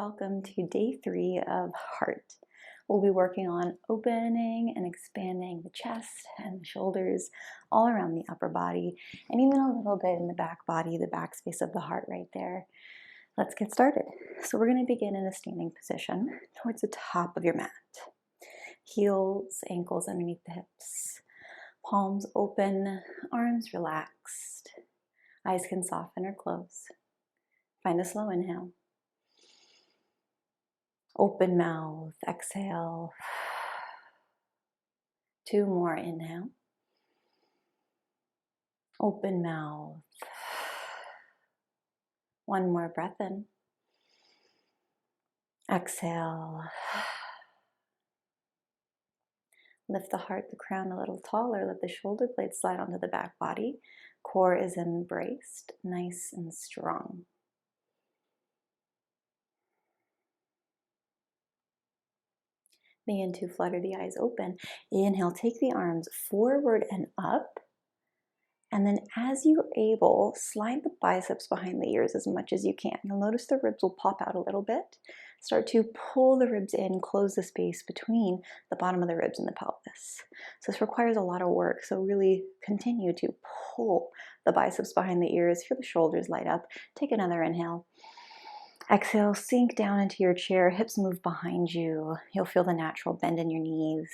Welcome to day 3 of Heart. We'll be working on opening and expanding the chest and the shoulders all around the upper body and even a little bit in the back body, the back space of the heart right there. Let's get started. So we're going to begin in a standing position towards the top of your mat. Heels, ankles underneath the hips. Palms open, arms relaxed. Eyes can soften or close. Find a slow inhale. Open mouth, exhale. 2 more, inhale. Open mouth. 1 more breath in. Exhale. Lift the heart, the crown a little taller. Let the shoulder blades slide onto the back body. Core is embraced, nice and strong. Begin to flutter the eyes open. Inhale, take the arms forward and up. And then as you're able, slide the biceps behind the ears as much as you can. You'll notice the ribs will pop out a little bit. Start to pull the ribs in, close the space between the bottom of the ribs and the pelvis. So this requires a lot of work. So really continue to pull the biceps behind the ears. Feel the shoulders light up. Take another inhale. Exhale, sink down into your chair, hips move behind you. You'll feel the natural bend in your knees.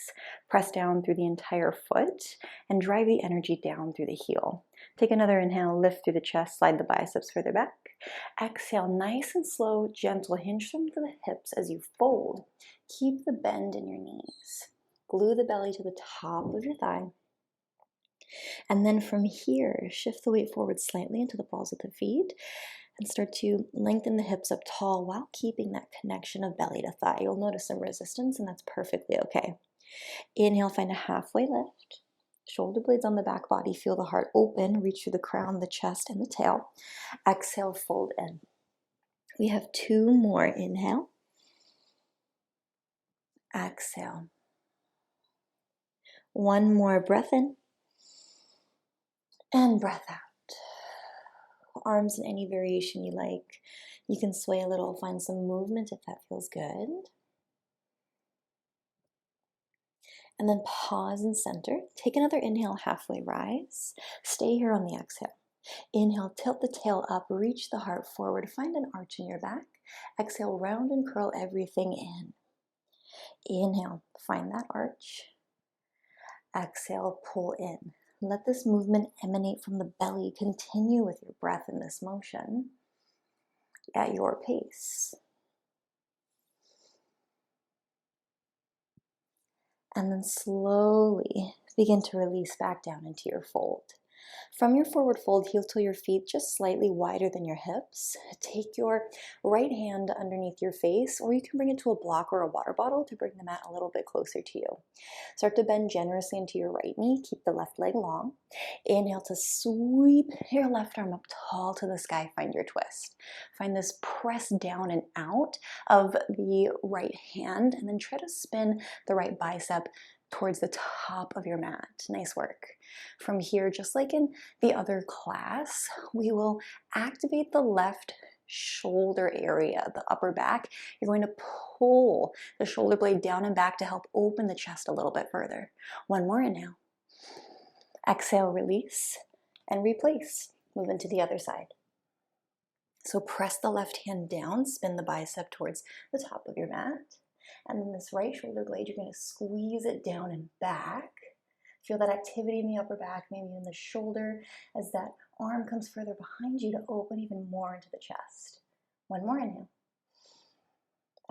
Press down through the entire foot and drive the energy down through the heel. Take another inhale, lift through the chest, slide the biceps further back. Exhale, nice and slow, gentle, hinge them to the hips as you fold. Keep the bend in your knees. Glue the belly to the top of your thigh. And then from here, shift the weight forward slightly into the balls of the feet. And start to lengthen the hips up tall while keeping that connection of belly to thigh. You'll notice some resistance, and that's perfectly okay. Inhale, find a halfway lift. Shoulder blades on the back body. Feel the heart open. Reach through the crown, the chest, and the tail. Exhale, fold in. We have 2 more. Inhale. Exhale. 1 more breath in. And breath out. Arms in any variation you like. You can sway a little, find some movement if that feels good. And then pause and center. Take another inhale, halfway rise. Stay here on the exhale. Inhale, tilt the tail up, reach the heart forward, find an arch in your back. Exhale, round and curl everything in. Inhale, find that arch. Exhale, pull in. Let this movement emanate from the belly. Continue with your breath in this motion at your pace. And then slowly begin to release back down into your fold. From your forward fold, heel to your feet just slightly wider than your hips. Take your right hand underneath your face, or you can bring it to a block or a water bottle to bring the mat a little bit closer to you. Start to bend generously into your right knee. Keep the left leg long. Inhale to sweep your left arm up tall to the sky. Find your twist. Find this press down and out of the right hand, and then try to spin the right bicep towards the top of your mat. Nice work. From here, just like in the other class, we will activate the left shoulder area, the upper back. You're going to pull the shoulder blade down and back to help open the chest a little bit further. 1 more inhale. Exhale, release, and replace. Move into the other side. So press the left hand down, spin the bicep towards the top of your mat. And then this right shoulder blade, you're going to squeeze it down and back. Feel that activity in the upper back, maybe in the shoulder, as that arm comes further behind you to open even more into the chest. 1 more inhale.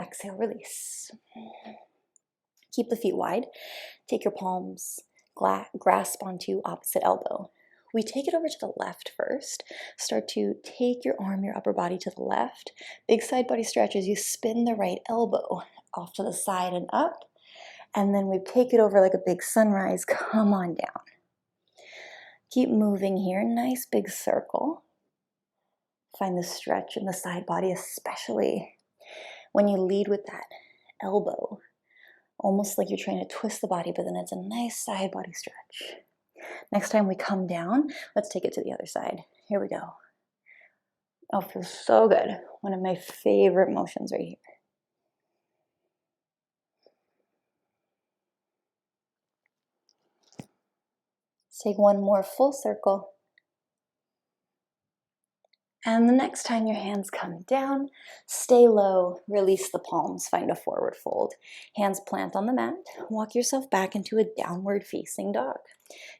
Exhale, release. Keep the feet wide. Take your palms, grasp onto opposite elbow. We take it over to the left first. Start to take your arm, your upper body to the left. Big side body stretch as you spin the right elbow off to the side and up. And then we take it over like a big sunrise. Come on down. Keep moving here. Nice big circle. Find the stretch in the side body, especially when you lead with that elbow. Almost like you're trying to twist the body, but then it's a nice side body stretch. Next time we come down, let's take it to the other side. Here we go. Oh, feels so good. One of my favorite motions right here. Let's take one more full circle. And the next time your hands come down, stay low, release the palms, find a forward fold. Hands plant on the mat, walk yourself back into a downward facing dog.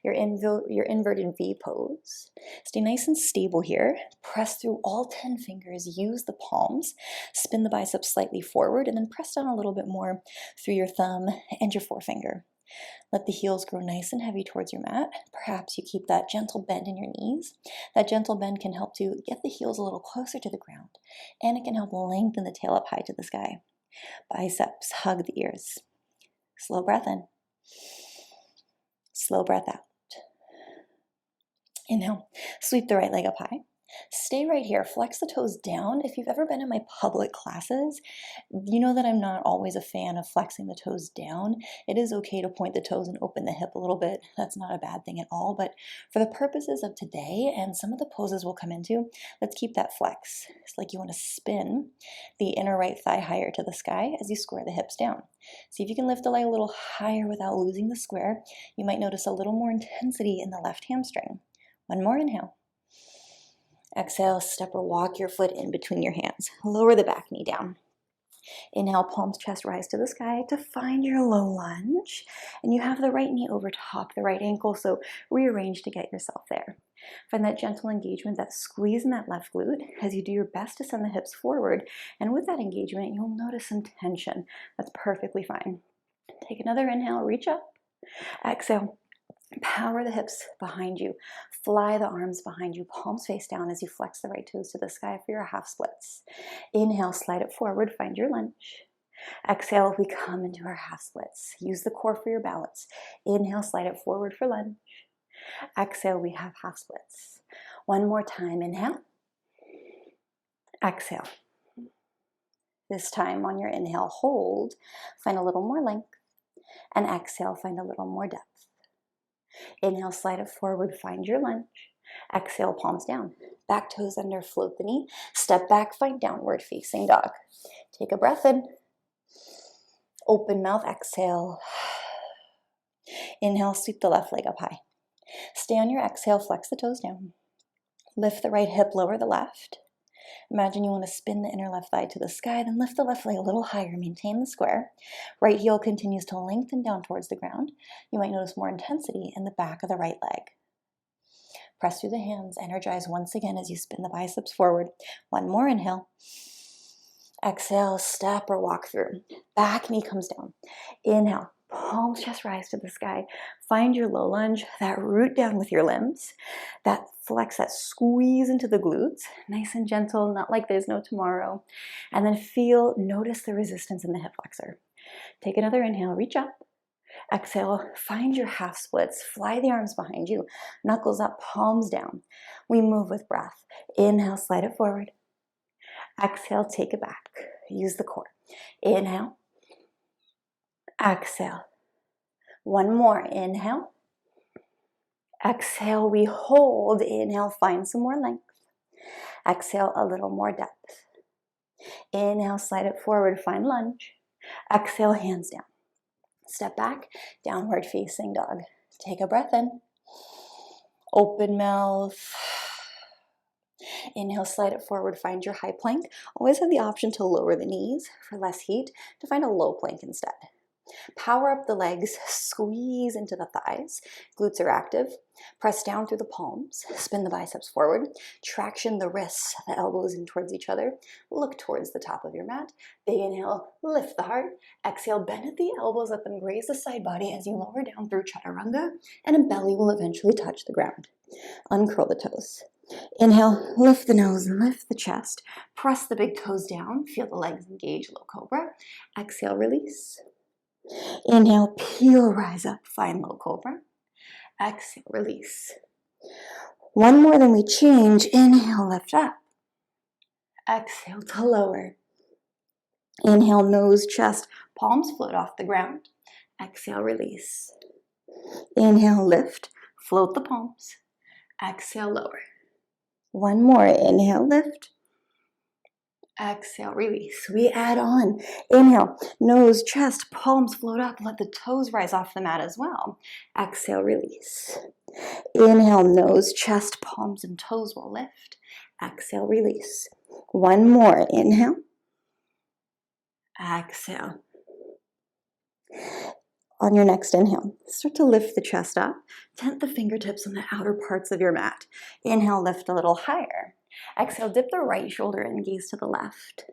Your inverted V pose. Stay nice and stable here. Press through all 10 fingers, use the palms, spin the biceps slightly forward, and then press down a little bit more through your thumb and your forefinger. Let the heels grow nice and heavy towards your mat. Perhaps you keep that gentle bend in your knees. That gentle bend can help to get the heels a little closer to the ground, and it can help lengthen the tail up high to the sky. Biceps hug the ears. Slow breath in. Slow breath out. Inhale, sweep the right leg up high. Stay right here, flex the toes down. If you've ever been in my public classes, you know that I'm not always a fan of flexing the toes down. It is okay to point the toes and open the hip a little bit. That's not a bad thing at all, but for the purposes of today and some of the poses we'll come into, let's keep that flex. It's like you want to spin the inner right thigh higher to the sky as you square the hips down. See if you can lift the leg a little higher without losing the square. You might notice a little more intensity in the left hamstring. One more inhale. Exhale, step or walk your foot in between your hands. Lower the back knee down. Inhale, palms, chest rise to the sky to find your low lunge. And you have the right knee over top the right ankle, so rearrange to get yourself there. Find that gentle engagement, that squeeze in that left glute as you do your best to send the hips forward. And with that engagement, you'll notice some tension. That's perfectly fine. Take another inhale, reach up. Exhale. Power the hips behind you. Fly the arms behind you, palms face down as you flex the right toes to the sky for your half splits. Inhale, slide it forward, find your lunge. Exhale, we come into our half splits. Use the core for your balance. Inhale, slide it forward for lunge. Exhale, we have half splits. One more time, inhale. Exhale. This time on your inhale, hold. Find a little more length. And exhale, find a little more depth. Inhale, slide it forward, find your lunge. Exhale, palms down. Back toes under, float the knee. Step back, find downward facing dog. Take a breath in. Open mouth, exhale. Inhale, sweep the left leg up high. Stay on your exhale, flex the toes down. Lift the right hip, lower the left. Imagine you want to spin the inner left thigh to the sky, then lift the left leg a little higher, maintain the square. Right heel continues to lengthen down towards the ground. You might notice more intensity in the back of the right leg. Press through the hands, energize once again as you spin the biceps forward. One more inhale. Exhale, step or walk through. Back knee comes down. Inhale, palms just rise to the sky. Find your low lunge, that root down with your limbs. That flex, that squeeze into the glutes. Nice and gentle, not like there's no tomorrow. And then notice the resistance in the hip flexor. Take another inhale, reach up. Exhale, find your half splits. Fly the arms behind you. Knuckles up, palms down. We move with breath. Inhale, slide it forward. Exhale, take it back. Use the core. Inhale. Exhale. One more. Inhale. Exhale, we hold. Inhale, find some more length. Exhale, a little more depth. Inhale, slide it forward, find lunge. Exhale, hands down. Step back, downward facing dog. Take a breath in. Open mouth. Inhale, slide it forward, find your high plank. Always have the option to lower the knees for less heat, to find a low plank instead. Power up the legs, squeeze into the thighs. Glutes are active. Press down through the palms, spin the biceps forward. Traction the wrists, the elbows in towards each other. Look towards the top of your mat. Big inhale, lift the heart. Exhale, bend at the elbows up and raise the side body as you lower down through chaturanga, and a belly will eventually touch the ground. Uncurl the toes. Inhale, lift the nose, lift the chest. Press the big toes down. Feel the legs engage, low cobra. Exhale, release. Inhale, peel, rise up, find low cobra. Exhale, release. One more, then we change. Inhale, lift up. Exhale to lower. Inhale, nose, chest, palms float off the ground. Exhale, release. Inhale, lift, float the palms. Exhale, lower. One more, inhale, lift. Exhale, release. We add on. Inhale, nose, chest, palms float up. Let the toes rise off the mat as well. Exhale, release. Inhale, nose, chest, palms, and toes will lift. Exhale, release. One more. Inhale. Exhale. On your next inhale, start to lift the chest up. Tent the fingertips on the outer parts of your mat. Inhale, lift a little higher. Exhale, dip the right shoulder and gaze to the left.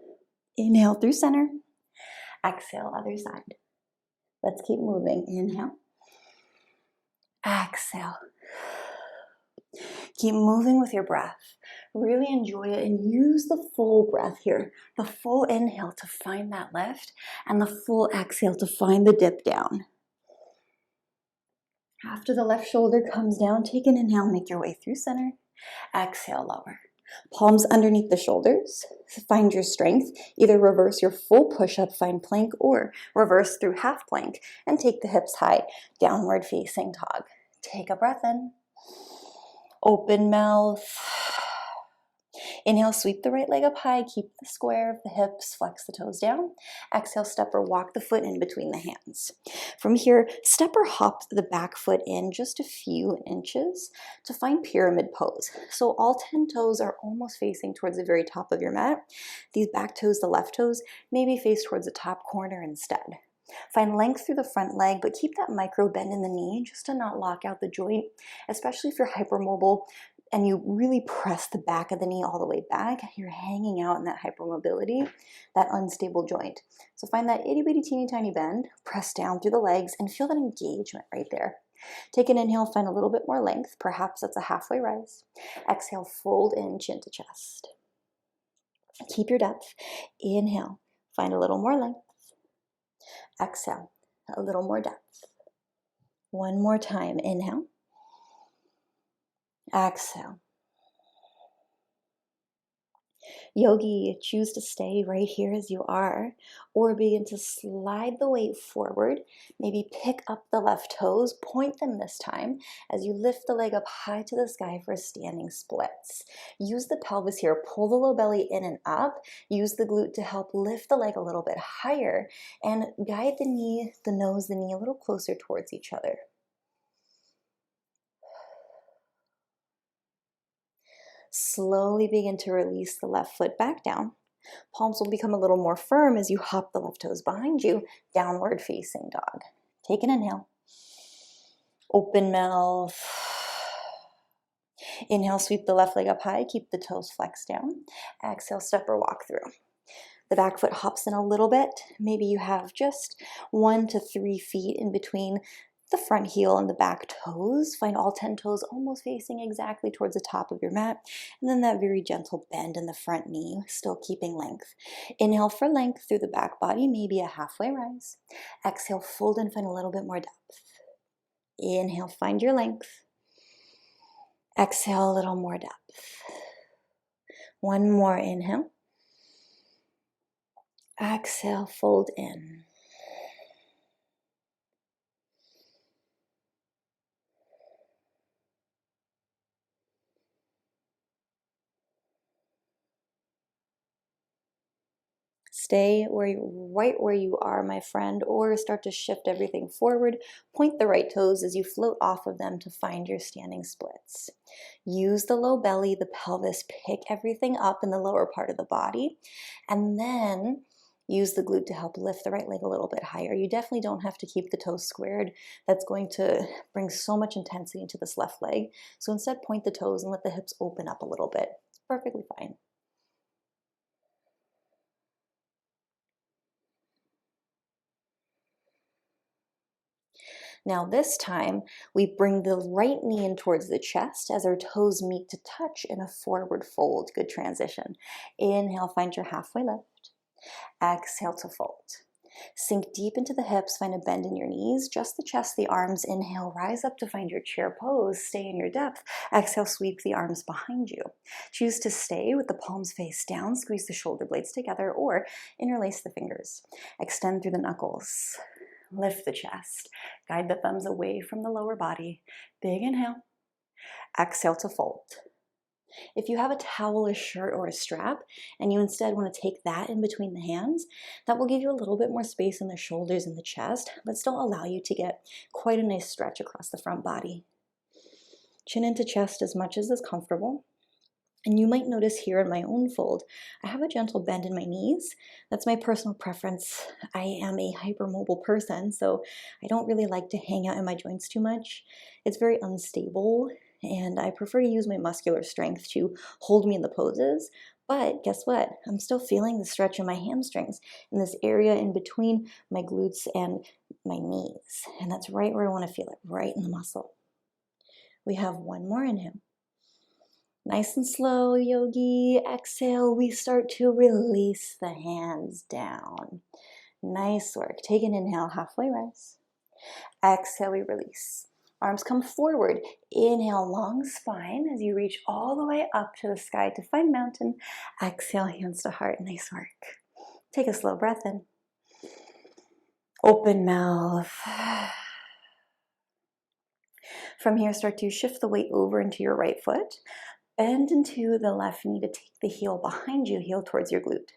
Inhale through center. Exhale, other side. Let's keep moving. Inhale. Exhale. Keep moving with your breath. Really enjoy it and use the full breath here. The full inhale to find that lift and the full exhale to find the dip down. After the left shoulder comes down, take an inhale, make your way through center. Exhale, lower. Palms underneath the shoulders. Find your strength. Either reverse your full push-up, find plank, or reverse through half plank and take the hips high, downward facing dog. Take a breath in. Open mouth. Inhale, sweep the right leg up high, keep the square of the hips, flex the toes down. Exhale, step or walk the foot in between the hands. From here, step or hop the back foot in just a few inches to find pyramid pose. So all 10 toes are almost facing towards the very top of your mat. These back toes, the left toes, maybe face towards the top corner instead. Find length through the front leg, but keep that micro bend in the knee just to not lock out the joint, especially if you're hypermobile and you really press the back of the knee all the way back. You're hanging out in that hypermobility, that unstable joint. So find that itty bitty teeny tiny bend, press down through the legs and feel that engagement right there. Take an inhale, find a little bit more length. Perhaps that's a halfway rise. Exhale, fold in, chin to chest. Keep your depth. Inhale, find a little more length. Exhale, a little more depth. One more time, inhale. Exhale. Yogi, choose to stay right here as you are, or begin to slide the weight forward. Maybe pick up the left toes, point them this time as you lift the leg up high to the sky for standing splits. Use the pelvis here, pull the low belly in and up. Use the glute to help lift the leg a little bit higher and guide the knee, the nose, the knee a little closer towards each other. Slowly begin to release the left foot back down. Palms will become a little more firm as you hop the left toes behind you, downward facing dog. Take an inhale. Open mouth. Inhale, sweep the left leg up high, keep the toes flexed down. Exhale, step or walk through. The back foot hops in a little bit. Maybe you have just 1 to 3 feet in between the front heel and the back toes. Find all 10 toes almost facing exactly towards the top of your mat. And then that very gentle bend in the front knee, still keeping length. Inhale for length through the back body, maybe a halfway rise. Exhale, fold and find a little bit more depth. Inhale, find your length. Exhale, a little more depth. One more inhale. Exhale, fold in. Stay right where you are, my friend, or start to shift everything forward. Point the right toes as you float off of them to find your standing splits. Use the low belly, the pelvis, pick everything up in the lower part of the body, and then use the glute to help lift the right leg a little bit higher. You definitely don't have to keep the toes squared. That's going to bring so much intensity into this left leg. So instead, point the toes and let the hips open up a little bit. It's perfectly fine. Now this time, we bring the right knee in towards the chest as our toes meet to touch in a forward fold. Good transition. Inhale, find your halfway lift. Exhale to fold. Sink deep into the hips, find a bend in your knees, just the chest, the arms. Inhale, rise up to find your chair pose, stay in your depth. Exhale, sweep the arms behind you. Choose to stay with the palms face down, squeeze the shoulder blades together, or interlace the fingers. Extend through the knuckles. Lift the chest. Guide the thumbs away from the lower body. Big inhale. Exhale to fold. If you have a towel, a shirt, or a strap, and you instead want to take that in between the hands, that will give you a little bit more space in the shoulders and the chest, but still allow you to get quite a nice stretch across the front body. Chin into chest as much as is comfortable. And you might notice here in my own fold, I have a gentle bend in my knees. That's my personal preference. I am a hypermobile person, so I don't really like to hang out in my joints too much. It's very unstable, and I prefer to use my muscular strength to hold me in the poses. But guess what? I'm still feeling the stretch in my hamstrings in this area in between my glutes and my knees. And that's right where I want to feel it, right in the muscle. We have one more inhale. Nice and slow, yogi. Exhale, we start to release the hands down. Nice work. Take an inhale, halfway rise. Exhale, we release. Arms come forward. Inhale, long spine as you reach all the way up to the sky to find mountain. Exhale, hands to heart. Nice work. Take a slow breath in. Open mouth. From here, start to shift the weight over into your right foot. Bend into the left knee to take the heel behind you, heel towards your glute.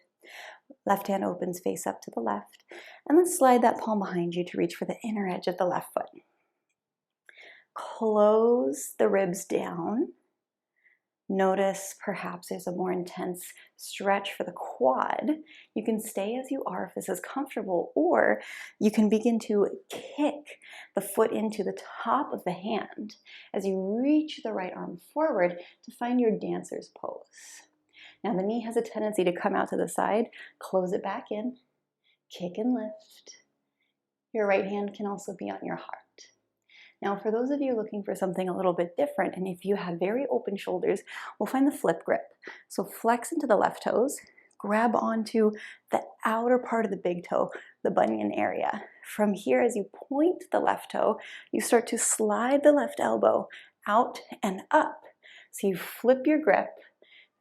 Left hand opens, face up to the left, and then slide that palm behind you to reach for the inner edge of the left foot. Close the ribs down. Notice perhaps there's a more intense stretch for the quad. You can stay as you are if this is comfortable, or you can begin to kick the foot into the top of the hand as you reach the right arm forward to find your dancer's pose. Now the knee has a tendency to come out to the side. Close it back in, kick and lift. Your right hand can also be on your heart. Now, for those of you looking for something a little bit different, and if you have very open shoulders, we'll find the flip grip. So flex into the left toes, grab onto the outer part of the big toe, the bunion area. From here, as you point the left toe, you start to slide the left elbow out and up. So you flip your grip.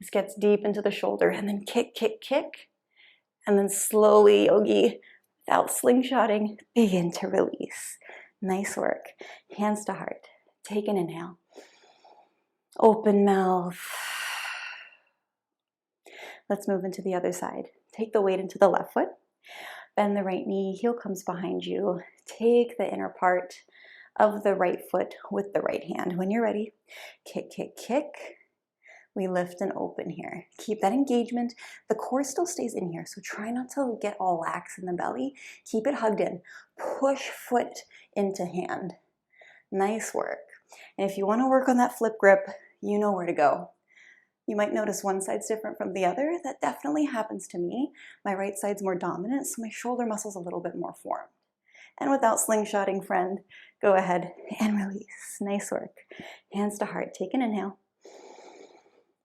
This gets deep into the shoulder, and then kick, kick, kick. And then slowly, yogi, without slingshotting, begin to release. Nice work. Hands to heart. Take an inhale. Open mouth. Let's move into the other side. Take the weight into the left foot. Bend the right knee. Heel comes behind you. Take the inner part of the right foot with the right hand. When you're ready, kick, kick, kick. We lift and open here. Keep that engagement. The core still stays in here, so try not to get all lax in the belly. Keep it hugged in. Push foot into hand. Nice work. And if you want to work on that flip grip, you know where to go. You might notice one side's different from the other. That definitely happens to me. My right side's more dominant, so my shoulder muscle's a little bit more formed. And without slingshotting, friend, go ahead and release. Nice work. Hands to heart. Take an inhale.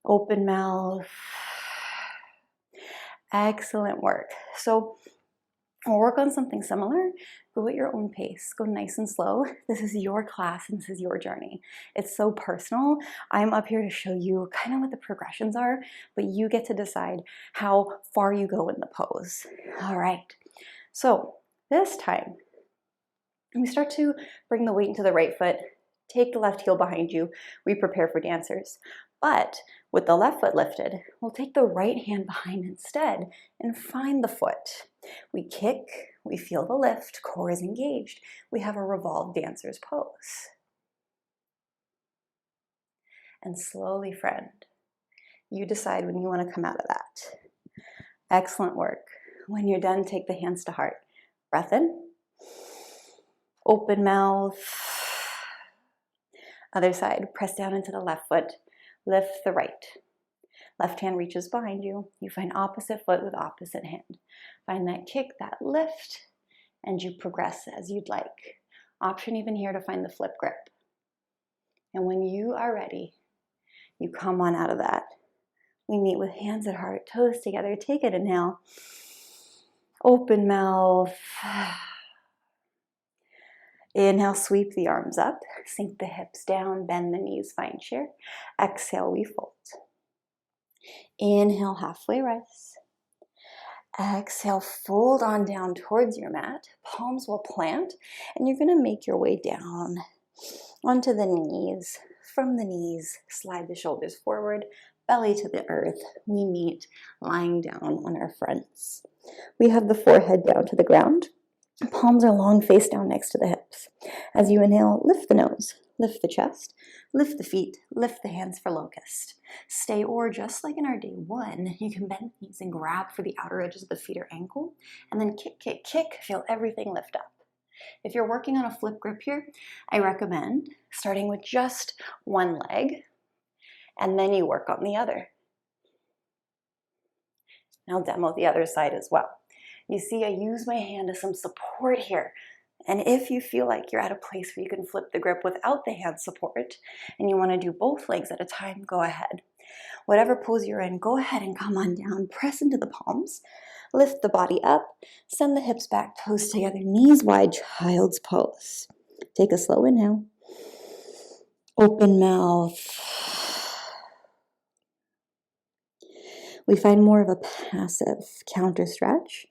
Open mouth. Excellent work. So we'll work on something similar. Go at your own pace. Go nice and slow. This is your class and this is your journey. It's so personal. I'm up here to show you kind of what the progressions are, but you get to decide how far you go in the pose. All right. So this time, we start to bring the weight into the right foot. Take the left heel behind you. We prepare for dancers. But with the left foot lifted, we'll take the right hand behind instead and find the foot. We kick, we feel the lift, core is engaged. We have a revolved dancer's pose. And slowly, friend, you decide when you want to come out of that. Excellent work. When you're done, take the hands to heart. Breath in. Open mouth. Other side, press down into the left foot. Lift the right. Left hand reaches behind you. You find opposite foot with opposite hand. Find that kick, that lift, and you progress as you'd like. Option even here to find the flip grip. And when you are ready, you come on out of that. We meet with hands at heart, toes together. Take an inhale. Open mouth. Inhale, sweep the arms up, sink the hips down, bend the knees, find chair. Exhale, we fold. Inhale, halfway rise. Exhale, fold on down towards your mat. Palms will plant, and you're going to make your way down onto the knees. from the knees, slide the shoulders forward, belly to the earth. We meet lying down on our fronts. We have the forehead down to the ground. Palms are long face down next to the hips. As you inhale, lift the nose, lift the chest, lift the feet, lift the hands for locust. Stay, or just like in our day one, you can bend the knees and grab for the outer edges of the feet or ankle, and then kick, kick, kick, feel everything lift up. If you're working on a flip grip here, I recommend starting with just one leg, and then you work on the other. And I'll demo the other side as well. You see, I use my hand as some support here. And if you feel like you're at a place where you can flip the grip without the hand support, and you want to do both legs at a time, go ahead. Whatever pose you're in, go ahead and come on down, press into the palms, lift the body up, send the hips back, toes together, knees wide, child's pose. Take a slow inhale. Open mouth. We find more of a passive counter stretch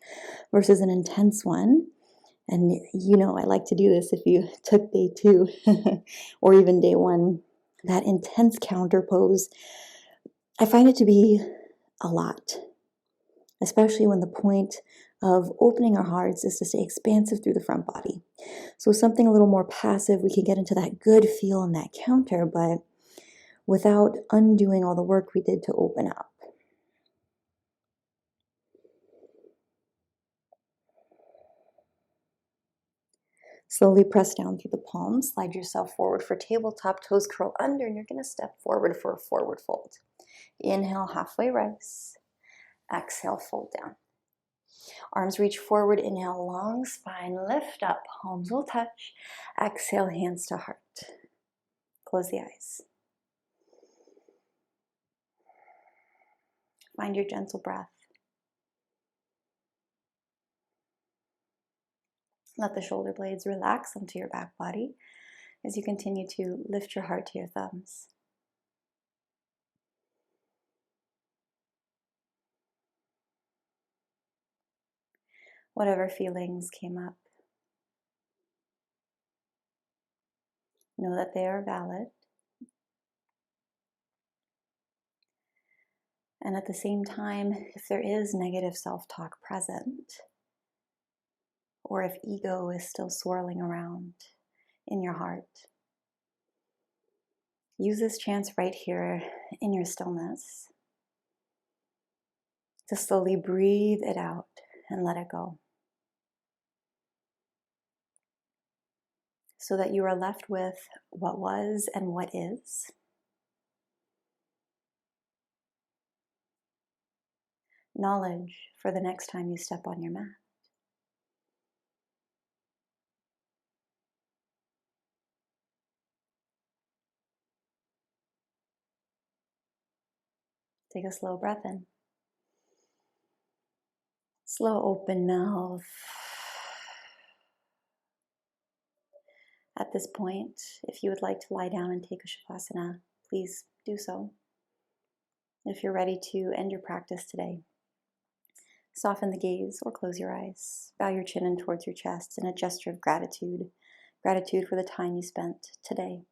versus an intense one. And you know, I like to do this if you took day 2 or even day 1. That intense counter pose, I find it to be a lot, especially when the point of opening our hearts is to stay expansive through the front body. So something a little more passive, we can get into that good feel in that counter, but without undoing all the work we did to open up. Slowly press down through the palms, slide yourself forward for tabletop, toes curl under, and you're going to step forward for a forward fold. Inhale, halfway rise. Exhale, fold down. Arms reach forward, inhale, long spine, lift up, palms will touch. Exhale, hands to heart. Close the eyes. Find your gentle breath. Let the shoulder blades relax onto your back body as you continue to lift your heart to your thumbs. Whatever feelings came up, know that they are valid. And at the same time, if there is negative self-talk present, or if ego is still swirling around in your heart, use this chance right here in your stillness to slowly breathe it out and let it go, so that you are left with what was and what is. Knowledge for the next time you step on your mat. Take a slow breath in. Slow open mouth. At this point, if you would like to lie down and take a shavasana, please do so. If you're ready to end your practice today, soften the gaze or close your eyes. Bow your chin in towards your chest in a gesture of gratitude. Gratitude for the time you spent today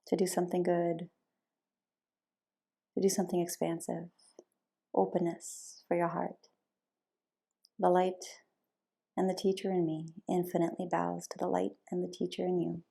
to do something good, to do something expansive. Openness for your heart. The light and the teacher in me infinitely bows to the light and the teacher in you.